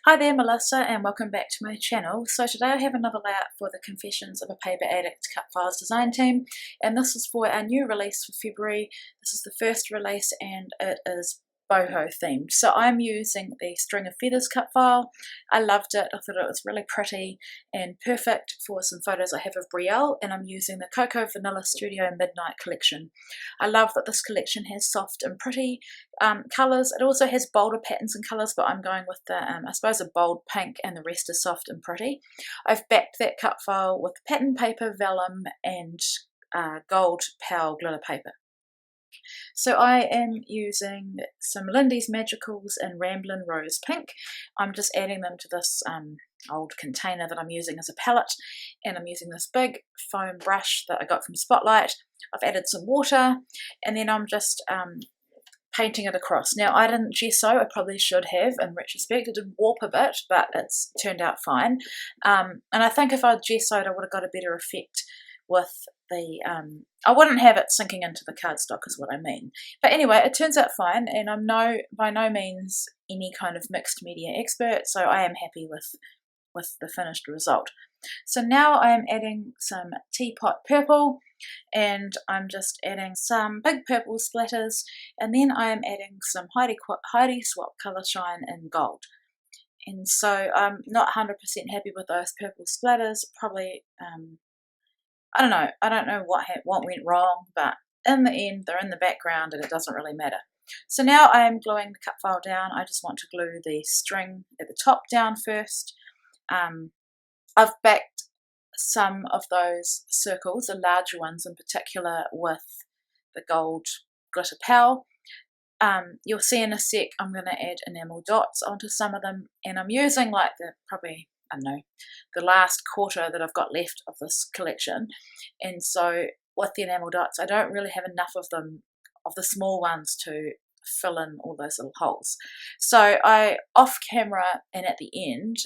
Hi there, Melissa, and welcome back to my channel. So today I have another layout for the Confessions of a Paper Addict Cut Files design team, and this is for our new release for February. This is the first release and it is boho themed. So I'm using the String of Feathers cut file. I loved it. I thought it was really pretty and perfect for some photos I have of Brielle, and I'm using the Cocoa Vanilla Studio Midnight collection. I love that this collection has soft and pretty colours. It also has bolder patterns and colours, but I'm going with the, I suppose, a bold pink, and the rest is soft and pretty. I've backed that cut file with pattern paper, vellum, and gold POW glitter paper. So I am using some Lindy's Magicals in Ramblin' Rose Pink. I'm just adding them to this old container that I'm using as a palette, and I'm using this big foam brush that I got from Spotlight. I've added some water, and then I'm just painting it across. Now, I didn't gesso. I probably should have in retrospect. It did warp a bit, but it's turned out fine. And I think if I'd gessoed, I would have got a better effect with the, I wouldn't have it sinking into the cardstock is what I mean. But anyway, it turns out fine, and I'm by no means any kind of mixed media expert, so I am happy with the finished result. So now I am adding some teapot purple, and I'm just adding some big purple splatters, and then I am adding some Heidi Swap Colour Shine in gold. And so I'm not 100% happy with those purple splatters. Probably, I don't know what went wrong, but in the end they're in the background and it doesn't really matter. So now I am gluing the cut file down. I just want to glue the string at the top down first. I've backed some of those circles, the larger ones in particular, with the gold glitter POW. You'll see in a sec I'm going to add enamel dots onto some of them, and I'm using like the last quarter that I've got left of this collection. And so with the enamel dots, I don't really have enough of them, of the small ones, to fill in all those little holes. So I, off camera and at the end,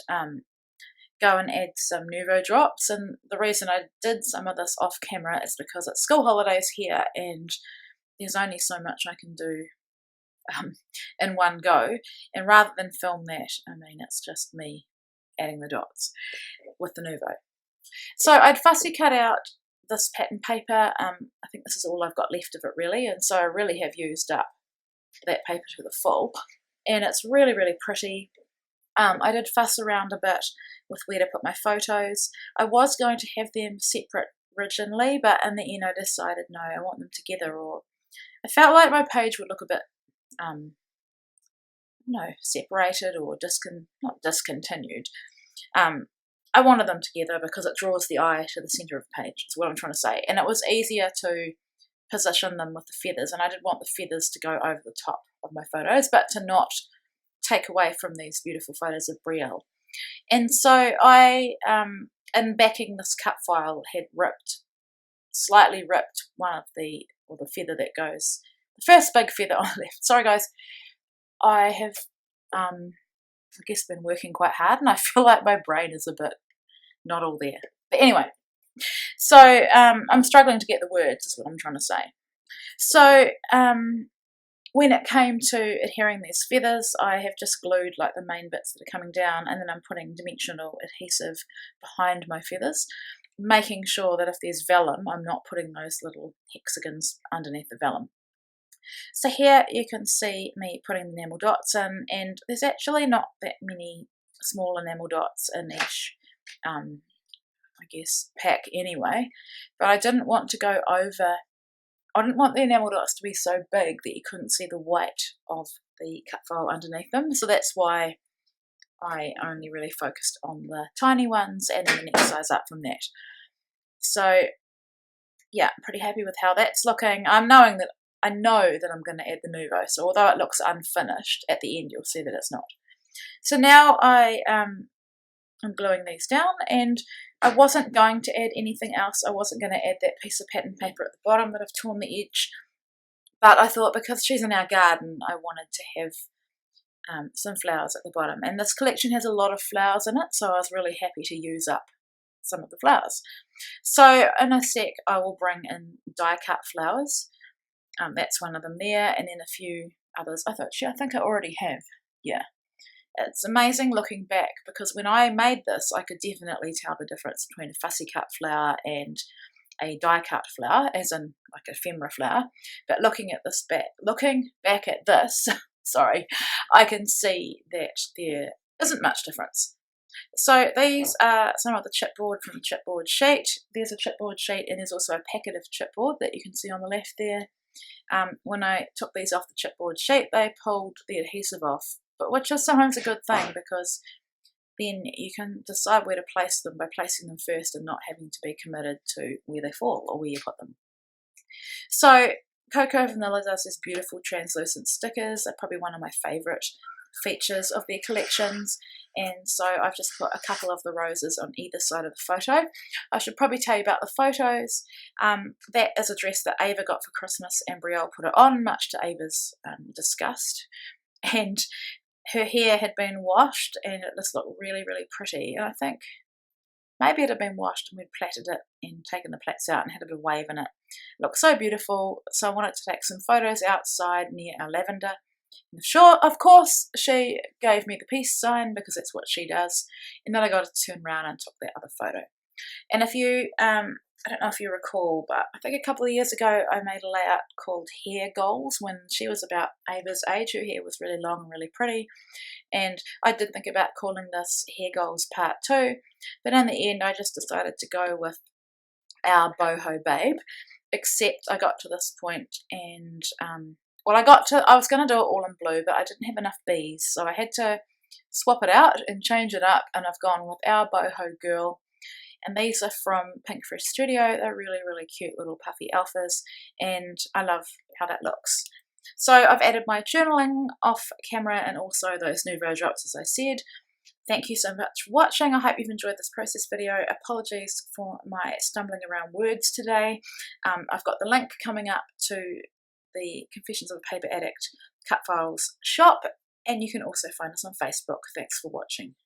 go and add some Nuvo drops. And the reason I did some of this off camera is because it's school holidays here and there's only so much I can do in one go. And rather than film that, I mean, it's just me adding the dots with the Nuvo. So I'd fussy cut out this pattern paper. I think this is all I've got left of it really, and so I really have used up that paper to the full, and it's really, really pretty. I did fuss around a bit with where to put my photos. I was going to have them separate originally, but in the end I decided no, I want them together, or I felt like my page would look a bit separated or not discontinued. I wanted them together because it draws the eye to the center of the page, is what I'm trying to say. And it was easier to position them with the feathers, and I did want the feathers to go over the top of my photos, but to not take away from these beautiful photos of Brielle. And so I, in backing this cut file, had slightly ripped one of the feather that goes, the first big feather on the left. Sorry guys, I have, I guess, been working quite hard, and I feel like my brain is a bit not all there. But anyway, so I'm struggling to get the words, is what I'm trying to say. So when it came to adhering these feathers, I have just glued like the main bits that are coming down, and then I'm putting dimensional adhesive behind my feathers, making sure that if there's vellum, I'm not putting those little hexagons underneath the vellum. So here you can see me putting the enamel dots in, and there's actually not that many small enamel dots in each, I guess, pack anyway, but I didn't want to go over, I didn't want the enamel dots to be so big that you couldn't see the weight of the cut file underneath them, so that's why I only really focused on the tiny ones and then the next size up from that. So yeah, I'm pretty happy with how that's looking. I know that I'm going to add the Nuvo, so although it looks unfinished, at the end you'll see that it's not. So now I'm gluing these down, and I wasn't going to add anything else. I wasn't going to add that piece of pattern paper at the bottom that I've torn the edge, but I thought because she's in our garden, I wanted to have some flowers at the bottom, and this collection has a lot of flowers in it, so I was really happy to use up some of the flowers. So in a sec I will bring in die cut flowers. That's one of them there, and then a few others. I think I already have, yeah. It's amazing looking back, because when I made this I could definitely tell the difference between a fussy cut flower and a die cut flower, as in like a ephemera flower. But looking back at this, sorry, I can see that there isn't much difference. So these are some of the chipboard from the chipboard sheet. There's a chipboard sheet, and there's also a packet of chipboard that you can see on the left there. When I took these off the chipboard sheet, they pulled the adhesive off, but which is sometimes a good thing, because then you can decide where to place them by placing them first and not having to be committed to where they fall or where you put them. So Cocoa Vanilla does these beautiful translucent stickers. They're probably one of my favourite features of their collections, and so I've just put a couple of the roses on either side of the photo. I should probably tell you about the photos. That is a dress that Ava got for Christmas, and Brielle put it on, much to Ava's disgust, and her hair had been washed and it just looked really, really pretty. And I think maybe it had been washed and we'd plaited it and taken the plaits out and had a bit of wave in it. It looked so beautiful, so I wanted to take some photos outside near our lavender. And sure, of course, she gave me the peace sign, because that's what she does. And then I got to turn around and took that other photo. And if you, I don't know if you recall, but I think a couple of years ago I made a layout called Hair Goals when she was about Ava's age. Her hair was really long and really pretty, and I did think about calling this Hair Goals Part 2, but in the end I just decided to go with our Boho Babe, except I got to this point and I was going to do it all in blue, but I didn't have enough bees, so I had to swap it out and change it up, and I've gone with our Boho Girl. And these are from Pink Fresh Studio. They're really, really cute little puffy alphas, and I love how that looks. So I've added my journaling off camera and also those Nouveau drops, as I said. Thank you so much for watching. I hope you've enjoyed this process video. Apologies for my stumbling around words today. I've got the link coming up to the Confessions of a Paper Addict cut files shop, and you can also find us on Facebook. Thanks for watching.